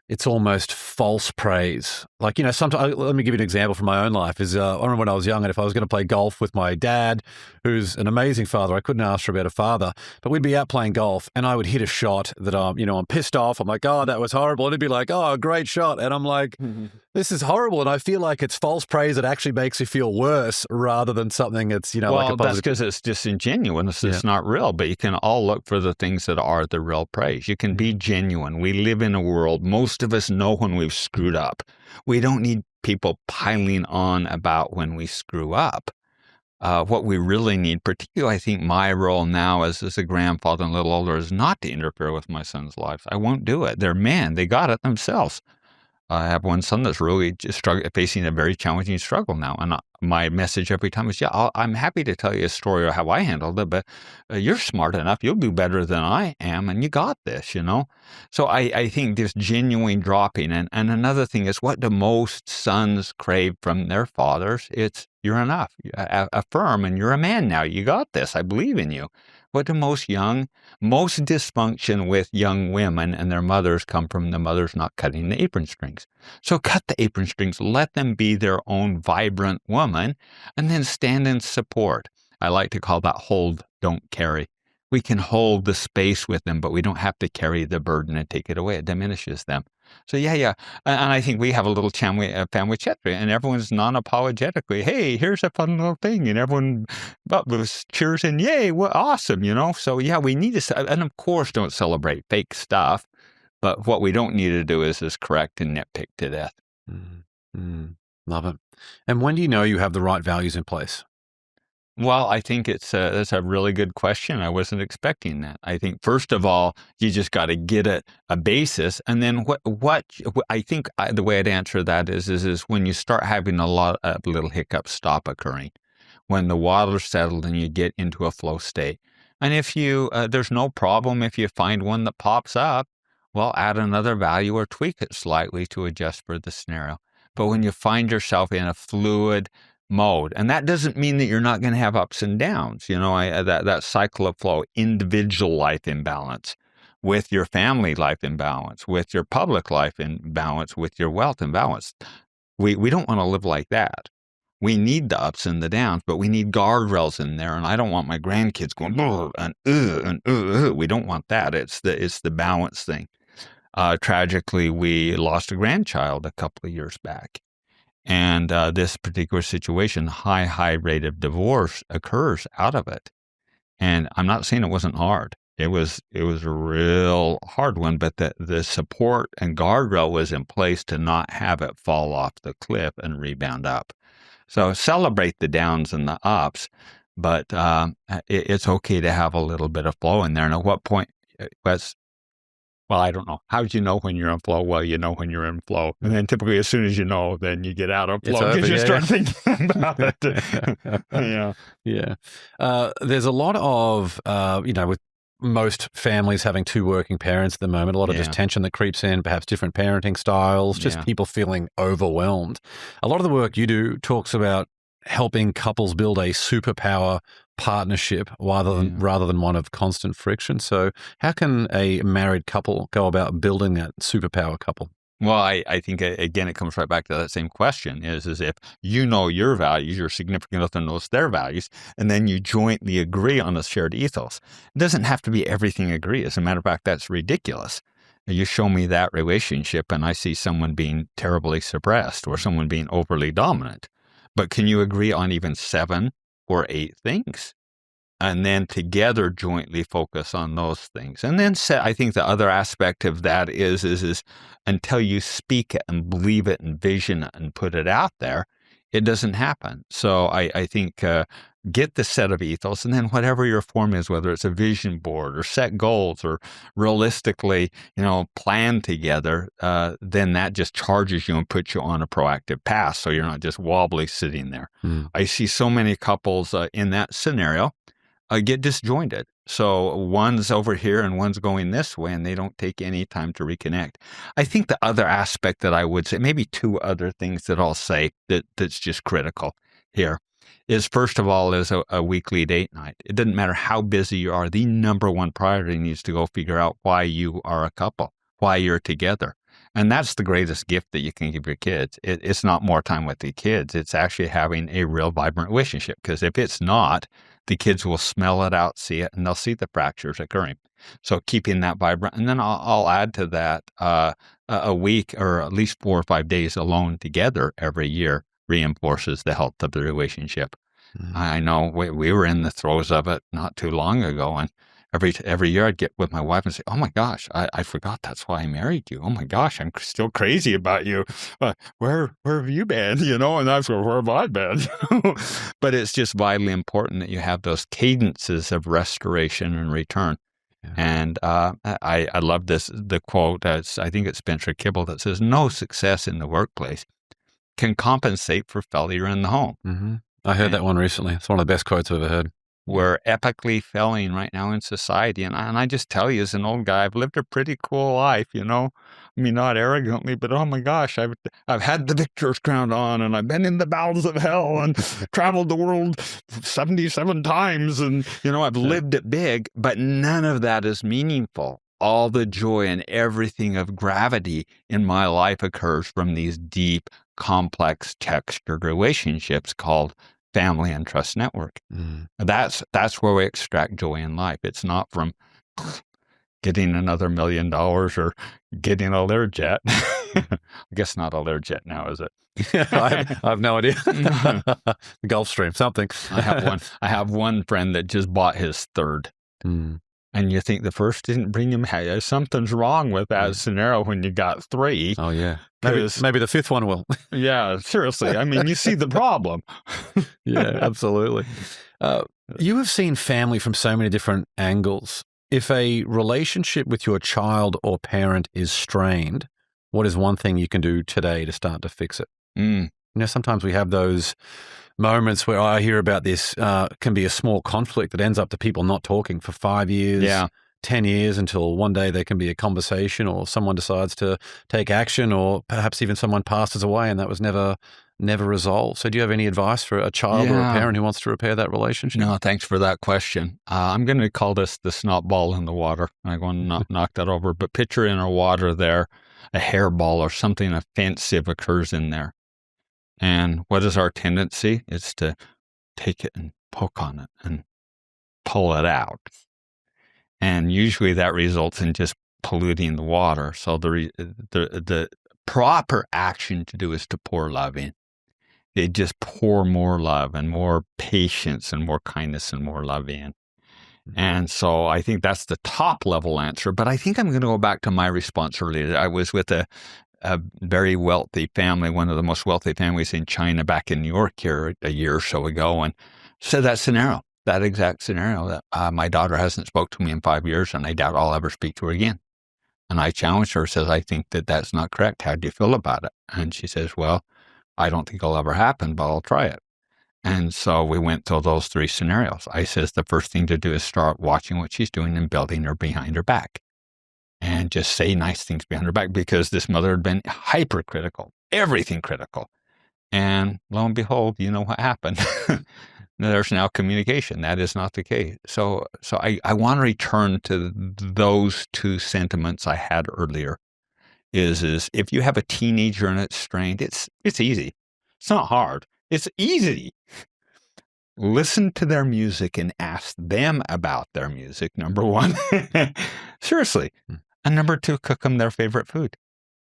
it's almost false praise. Like, sometimes, let me give you an example from my own life. I remember when I was young, and if I was going to play golf with my dad, who's an amazing father, I couldn't ask for a better father, but we'd be out playing golf and I would hit a shot that I'm pissed off. I'm like, oh, that was horrible. And he'd be like, oh, great shot. And I'm like, this is horrible. And I feel like it's false praise that actually makes you feel worse rather than something that's, like a positive. That's because it's disingenuous. It's not real, but you can all look for the things that are the real praise. You can be genuine. We live in a world, most of us know when we've screwed up. We don't need people piling on about when we screw up. What we really need, particularly I think my role now as a grandfather and a little older, is not to interfere with my son's lives. I won't do it. They're men. They got it themselves. I have one son that's really just facing a very challenging struggle now. And my message every time is, I'm happy to tell you a story of how I handled it, but you're smart enough. You'll do better than I am, and you got this, So I think there's genuine dropping. And another thing is, what do most sons crave from their fathers? It's, you're enough. Affirm, and you're a man now. You got this. I believe in you. What do most dysfunction with young women and their mothers come from the mothers not cutting the apron strings. So cut the apron strings, let them be their own vibrant woman, and then stand in support. I like to call that hold, don't carry. We can hold the space with them, but we don't have to carry the burden and take it away. It diminishes them. So yeah. And I think we have a little family chat, and everyone's non-apologetically, hey, here's a fun little thing. And everyone was cheers and yay, what awesome, So yeah, we need to, and of course, don't celebrate fake stuff. But what we don't need to do is correct and nitpick to death. Love it. And when do you know you have the right values in place? Well, I think that's a really good question. I wasn't expecting that. I think, first of all, you just got to get a basis. And then what I think the way I'd answer that is when you start having a lot of little hiccups stop occurring, when the water's settled and you get into a flow state. And if there's no problem if you find one that pops up, well, add another value or tweak it slightly to adjust for the scenario. But when you find yourself in a fluid mode, and that doesn't mean that you're not going to have ups and downs, that cycle of flow, individual life imbalance with your family life imbalance, with your public life imbalance, with your wealth imbalance. We don't want to live like that. We need the ups and the downs, but we need guardrails in there. And I don't want my grandkids going and we don't want that. It's the balance thing. Tragically, we lost a grandchild a couple of years back. And this particular situation, high rate of divorce occurs out of it. And I'm not saying it wasn't hard. It was a real hard one, but the support and guardrail was in place to not have it fall off the cliff and rebound up. So celebrate the downs and the ups, but it's okay to have a little bit of flow in there. And at what point, well, I don't know. How do you know when you're in flow? Well, you know when you're in flow. And then typically as soon as you know, then you get out of flow because you start thinking about it. Yeah. There's a lot of, with most families having two working parents at the moment, a lot of just tension that creeps in, perhaps different parenting styles, just people feeling overwhelmed. A lot of the work you do talks about helping couples build a superpower partnership rather than one of constant friction. So how can a married couple go about building that superpower couple? Well, I think, again, it comes right back to that same question is if you know your values, your significant other knows their values, and then you jointly agree on a shared ethos. It doesn't have to be everything agree. As a matter of fact, that's ridiculous. You show me that relationship and I see someone being terribly suppressed or someone being overly dominant. But can you agree on even 7 or 8 things? And then together jointly focus on those things. And then I think the other aspect of that is until you speak it and believe it and vision it and put it out there, it doesn't happen. So I think get the set of ethos, and then whatever your form is, whether it's a vision board or set goals or realistically, plan together, then that just charges you and puts you on a proactive path. So you're not just wobbly sitting there. I see so many couples in that scenario get disjointed. So one's over here and one's going this way, and they don't take any time to reconnect. I think the other aspect that I would say, maybe 2 other things that I'll say that's just critical here, is first of all is a weekly date night. It doesn't matter how busy you are. The number one priority needs to go figure out why you are a couple, why you're together. And that's the greatest gift that you can give your kids. It's not more time with the kids. It's actually having a real vibrant relationship. Because if it's not, the kids will smell it out, see it, and they'll see the fractures occurring. So keeping that vibrant. And then I'll add to that a week or at least 4 or 5 days alone together every year reinforces the health of the relationship. I know we were in the throes of it not too long ago, and every year I'd get with my wife and say, oh my gosh, I forgot that's why I married you. Oh my gosh, I'm still crazy about you. Where have you been? And I was, where have I been? But it's just vitally important that you have those cadences of restoration and return. Yeah. And I love the quote. I think it's Spencer Kibble that says, "No success in the workplace can compensate for failure in the home." Mm-hmm. I heard that one recently. It's one of the best quotes I've ever heard. We're epically failing right now in society. And I just tell you, as an old guy, I've lived a pretty cool life, you know. I mean, not arrogantly, but oh my gosh, I've had the victor's crown on, and I've been in the bowels of hell and traveled the world 77 times. And, you know, I've lived it big, but none of that is meaningful. All the joy and everything of gravity in my life occurs from these deep, complex, textured relationships called family and trust network. That's where we extract joy in life. It's not from getting another $1 million or getting a Learjet. I guess not a Learjet now, is it? I have no idea. The Gulfstream, something. I have one friend that just bought his third. And you think the first didn't bring him, hey, something's wrong with that scenario when you got three. Oh, yeah. Maybe the fifth one will. Yeah, seriously. I mean, you see the problem. Yeah, absolutely. You have seen family from so many different angles. If a relationship with your child or parent is strained, what is one thing you can do today to start to fix it? You know, sometimes we have those moments where I hear about this, can be a small conflict that ends up to people not talking for 5 years, 10 years, until one day there can be a conversation or someone decides to take action, or perhaps even someone passes away and that was never resolved. So do you have any advice for a child or a parent who wants to repair that relationship? No, thanks for that question. I'm going to call this the snot ball in the water. I'm going to knock that over, but picture in our water there, a hairball or something offensive occurs in there. And what is our tendency? It's to take it and poke on it and pull it out. And usually that results in just polluting the water. So the proper action to do is to pour love in. They just pour more love and more patience and more kindness and more love in. And so I think that's the top level answer. But I think I'm going to go back to my response earlier. I was with a very wealthy family, one of the most wealthy families in China, back in New York here a year or so ago, and said that exact scenario, that my daughter hasn't spoke to me in 5 years, and I doubt I'll ever speak to her again. And I challenged her, says, I think that that's not correct. How do you feel about it? And she says, well, I don't think it'll ever happen, but I'll try it. And so we went through those three scenarios. I says the first thing to do is start watching what she's doing and building her behind her back. And just say nice things behind her back, because this mother had been hypercritical, everything critical. And lo and behold, you know what happened? There's now communication. That is not the case. So I want to return to those two sentiments I had earlier. Is if you have a teenager and it's strained, it's easy. It's not hard. It's easy. Listen to their music and ask them about their music, number one. Seriously. And number two, cook them their favorite food.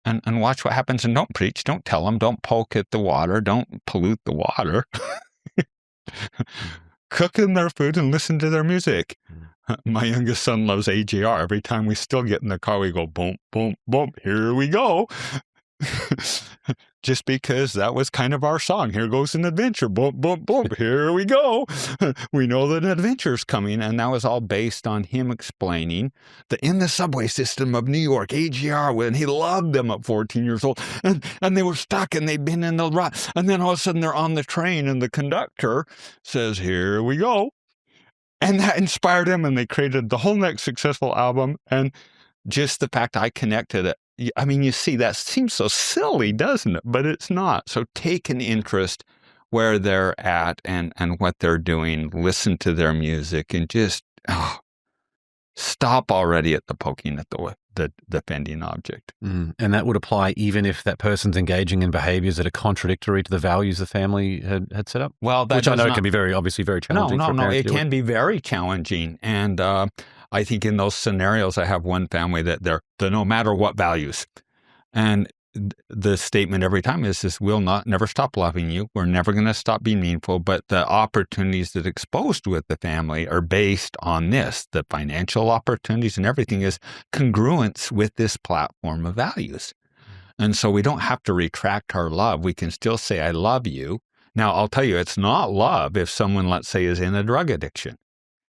And watch what happens. And don't preach. Don't tell them. Don't poke at the water. Don't pollute the water. Cook them their food and listen to their music. My youngest son loves AJR. Every time we still get in the car, we go, boom, boom, boom, here we go. Just because that was kind of our song. Here goes an adventure. Boom, boom, boom. Here we go. We know that an adventure's coming. And that was all based on him explaining that in the subway system of New York, AGR, when he loved them at 14 years old, and they were stuck and they'd been in the rut. And then all of a sudden they're on the train and the conductor says, here we go. And that inspired them, and they created the whole next successful album. And just the fact I connected it. I mean, you see, that seems so silly, doesn't it? But it's not. So take an interest where they're at and what they're doing. Listen to their music and just stop already at the poking at the defending object. And that would apply even if that person's engaging in behaviors that are contradictory to the values the family had set up? Well, which I know can be obviously very challenging. No, it can be very challenging. And I think in those scenarios, I have one family that they're no matter what values. And the statement every time is this: we'll never stop loving you. We're never going to stop being meaningful. But the opportunities that exposed with the family are based on this. The financial opportunities and everything is congruence with this platform of values. And so we don't have to retract our love. We can still say, I love you. Now, I'll tell you, it's not love if someone, let's say, is in a drug addiction.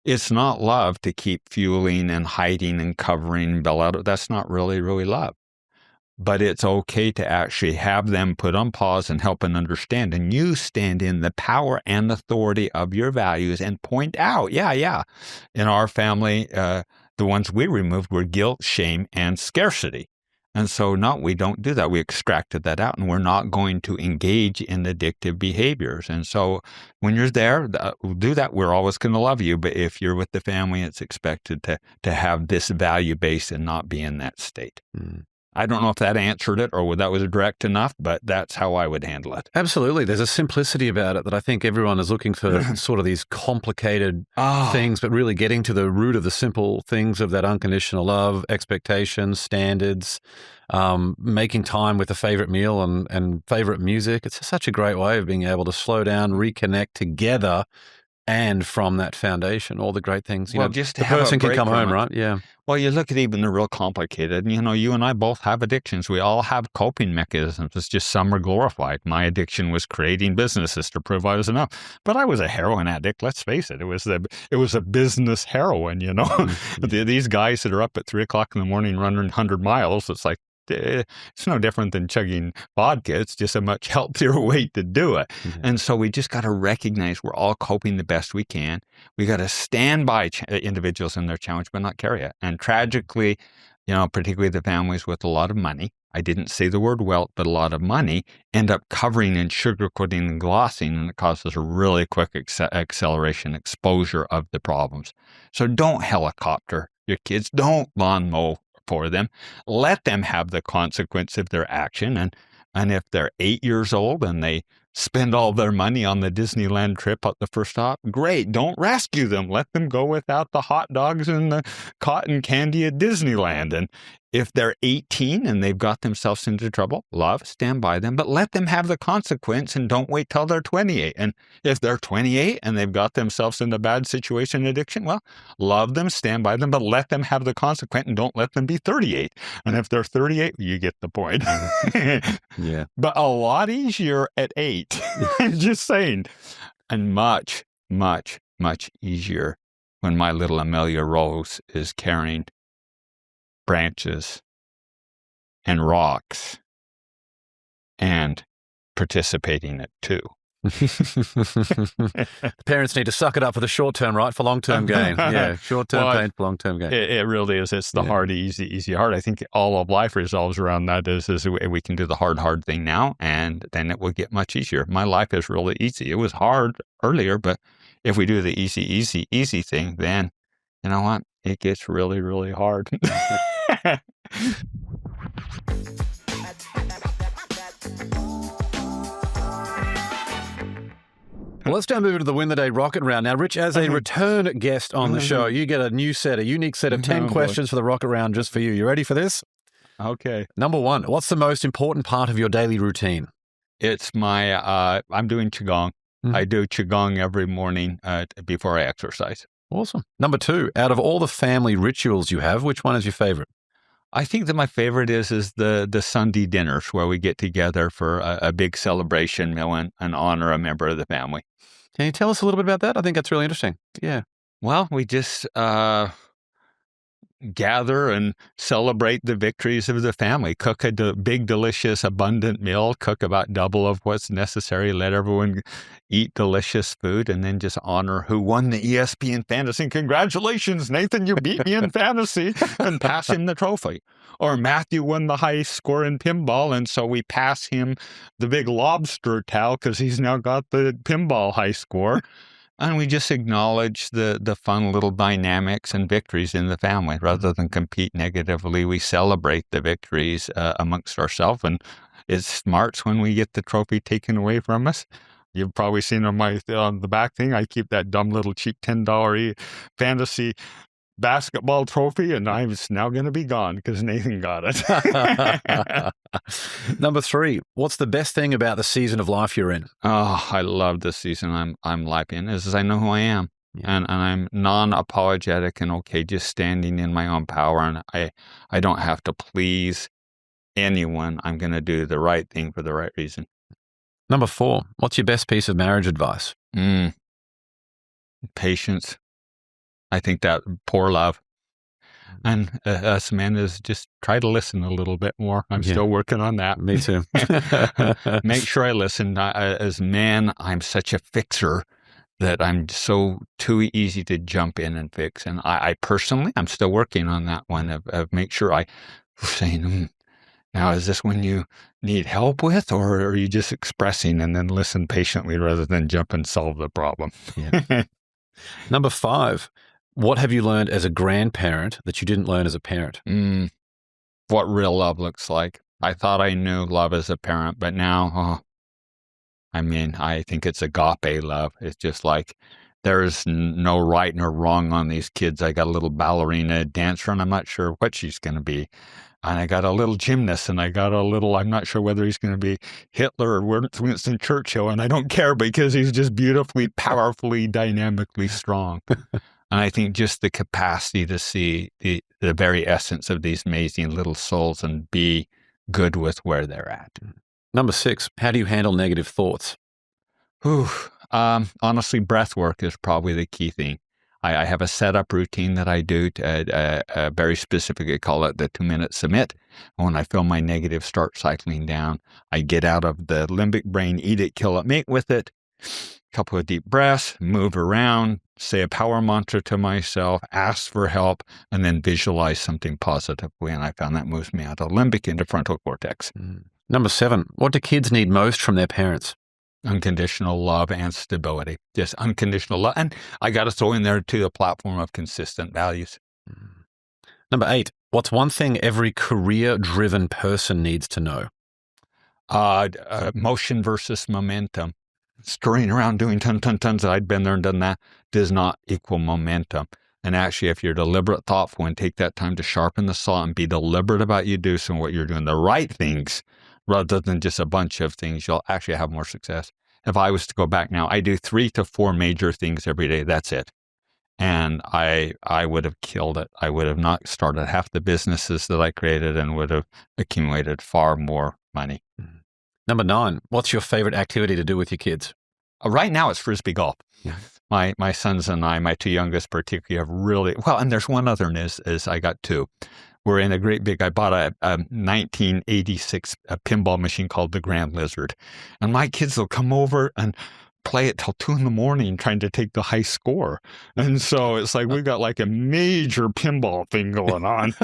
It's not love to keep fueling and hiding and covering and bail out. That's not really, really love. But it's okay to actually have them put on pause and help and understand. And you stand in the power and authority of your values and point out, in our family, the ones we removed were guilt, shame, and scarcity. And so, no, we don't do that. We extracted that out, and we're not going to engage in addictive behaviors. And so when you're there, do that. We're always going to love you. But if you're with the family, it's expected to have this value base and not be in that state. I don't know if that answered it or that was direct enough, but that's how I would handle it. Absolutely. There's a simplicity about it that I think everyone is looking for sort of these complicated things, but really getting to the root of the simple things of that unconditional love, expectations, standards, making time with a favorite meal and favorite music. It's such a great way of being able to slow down, reconnect together. And from that foundation, all the great things, just to the have person a can break come from home, it. right? Yeah. Well, you look at even the real complicated, you and I both have addictions. We all have coping mechanisms. It's just some are glorified. My addiction was creating businesses to prove I was enough. But I was a heroin addict. Let's face it. It was a business heroin, These guys that are up at 3 o'clock in the morning running 100 miles, it's like, it's no different than chugging vodka. It's just a much healthier way to do it. Mm-hmm. And so we just got to recognize we're all coping the best we can. We got to stand by individuals in their challenge, but not carry it. And tragically, particularly the families with a lot of money, I didn't say the word wealth, but a lot of money, end up covering and sugarcoating and glossing, and it causes a really quick acceleration, exposure of the problems. So don't helicopter your kids. Don't lawn mow for them. Let them have the consequence of their action. And if they're 8 years old and they spend all their money on the Disneyland trip at the first stop, great. Don't rescue them. Let them go without the hot dogs and the cotton candy at Disneyland. And if they're 18 and they've got themselves into trouble, love, stand by them, but let them have the consequence and don't wait till they're 28. And if they're 28 and they've got themselves in a bad situation, addiction, well, love them, stand by them, but let them have the consequence and don't let them be 38. And if they're 38, you get the point. Yeah. But a lot easier at 8. Just saying. And much, much, much easier when my little Amelia Rose is carrying branches and rocks and participating at 2. Parents need to suck it up for the short term, right? For long term gain. Yeah, short term pain for long term gain. It really is. It's the hard, easy, hard. I think all of life resolves around that. Is we can do the hard thing now, and then it will get much easier. My life is really easy. It was hard earlier, but if we do the easy thing, then you know what? It gets really, really hard. Well, let's now move into the Win the Day Rocket Round. Now, Rich, as a return guest on the show, you get a unique set of 10 questions for the Rocket Round just for you. You ready for this? Okay. Number 1, what's the most important part of your daily routine? It's my, I'm doing Qigong. I do Qigong every morning before I exercise. Awesome. Number 2, out of all the family rituals you have, which one is your favorite? I think that my favorite is the Sunday dinners where we get together for a big celebration meal and honor a member of the family. Can you tell us a little bit about that? I think that's really interesting. Yeah. Well, we just gather and celebrate the victories of the family, cook a big, delicious, abundant meal, cook about double of what's necessary, let everyone eat delicious food, and then just honor who won the ESPN Fantasy. Congratulations, Nathan, you beat me in fantasy, and pass him the trophy. Or Matthew won the highest score in pinball, and so we pass him the big lobster towel because he's now got the pinball high score. And we just acknowledge the fun little dynamics and victories in the family. Rather than compete negatively, we celebrate the victories amongst ourselves. And it smarts when we get the trophy taken away from us. You've probably seen on the back thing, I keep that dumb little cheap $10 fantasy basketball trophy, and it's now going to be gone because Nathan got it. Number 3, what's the best thing about the season of life you're in? Oh, I love the season I'm life in. Is I know who I am, and I'm non-apologetic and okay, just standing in my own power, and I don't have to please anyone. I'm going to do the right thing for the right reason. Number 4, what's your best piece of marriage advice? Patience. I think that poor love. And us men is just try to listen a little bit more. I'm still working on that. Me too. Make sure I listen. As men, I'm such a fixer that I'm so too easy to jump in and fix. And I personally, I'm still working on that one of make sure I saying, now, is this one you need help with, or are you just expressing and then listen patiently rather than jump and solve the problem? Yeah. Number 5, what have you learned as a grandparent that you didn't learn as a parent? What real love looks like. I thought I knew love as a parent, but now, I think it's agape love. It's just like there's no right nor wrong on these kids. I got a little ballerina dancer, and I'm not sure what she's going to be. And I got a little gymnast, and I got a little, I'm not sure whether he's going to be Hitler or Winston Churchill, and I don't care because he's just beautifully, powerfully, dynamically strong. And I think just the capacity to see the very essence of these amazing little souls and be good with where they're at. Number 6, how do you handle negative thoughts? Honestly, breath work is probably the key thing. I have a setup routine that I do, very specific. I call it the 2-minute submit. When I feel my negative start cycling down, I get out of the limbic brain, eat it, kill it, mate with it. Couple of deep breaths, move around, say a power mantra to myself, ask for help, and then visualize something positively. And I found that moves me out of limbic into frontal cortex. Number 7, what do kids need most from their parents? Unconditional love and stability. Just unconditional love. And I got to throw in there too a platform of consistent values. Number 8, what's one thing every career-driven person needs to know? Motion versus momentum. Scurrying around doing tons. I'd been there and done that does not equal momentum. And actually, if you're deliberate, thoughtful, and take that time to sharpen the saw and be deliberate about you do some what you're doing, the right things, rather than just a bunch of things, you'll actually have more success. If I was to go back now, I do 3 to 4 major things every day. That's it. And I would have killed it. I would have not started half the businesses that I created and would have accumulated far more money. Number 9, what's your favorite activity to do with your kids? Right now, it's Frisbee golf. My sons and I, my 2 youngest particularly, have really, well, and there's one other is I got 2. We're in a great big, I bought a 1986 pinball machine called the Grand Lizard. And my kids will come over and play it till 2 a.m. trying to take the high score. And so it's like we've got like a major pinball thing going on,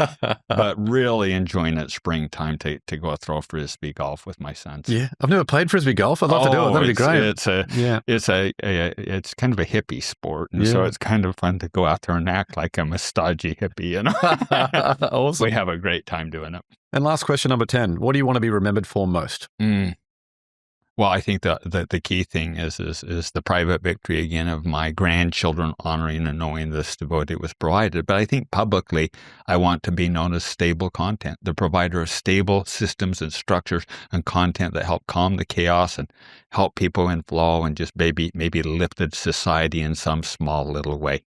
but really enjoying it springtime to go throw Frisbee golf with my sons. Yeah. I've never played Frisbee golf. I'd love to do it. That'd be great. It's kind of a hippie sport. And so it's kind of fun to go out there and act like I'm a stodgy hippie, you know? Awesome. We have a great time doing it. And last question, number 10, what do you want to be remembered for most? Well, I think the key thing is the private victory again of my grandchildren honoring and knowing the stability was provided. But I think publicly, I want to be known as stable content, the provider of stable systems and structures and content that help calm the chaos and help people in flow and just maybe lifted society in some small little way.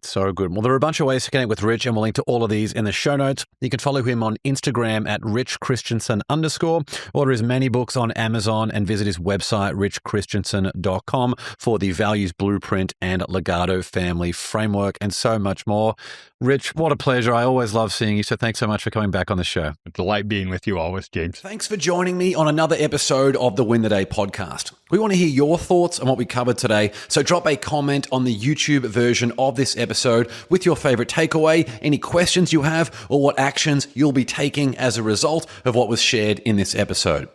So good. Well, there are a bunch of ways to connect with Rich, and we'll link to all of these in the show notes. You can follow him on Instagram at @richchristiansen_. Order his many books on Amazon and visit his website, richchristiansen.com, for the Values Blueprint and Legado Family Framework and so much more. Rich, what a pleasure. I always love seeing you. So thanks so much for coming back on the show. A delight being with you always, James. Thanks for joining me on another episode of the Win the Day podcast. We want to hear your thoughts on what we covered today. So drop a comment on the YouTube version of this episode with your favorite takeaway, any questions you have, or what actions you'll be taking as a result of what was shared in this episode.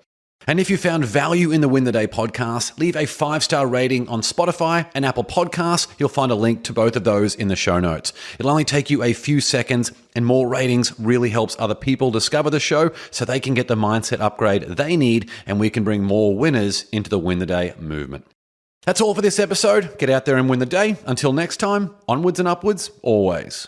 And if you found value in the Win the Day podcast, leave a 5-star rating on Spotify and Apple Podcasts. You'll find a link to both of those in the show notes. It'll only take you a few seconds, and more ratings really helps other people discover the show so they can get the mindset upgrade they need, and we can bring more winners into the Win the Day movement. That's all for this episode. Get out there and win the day. Until next time, onwards and upwards, always.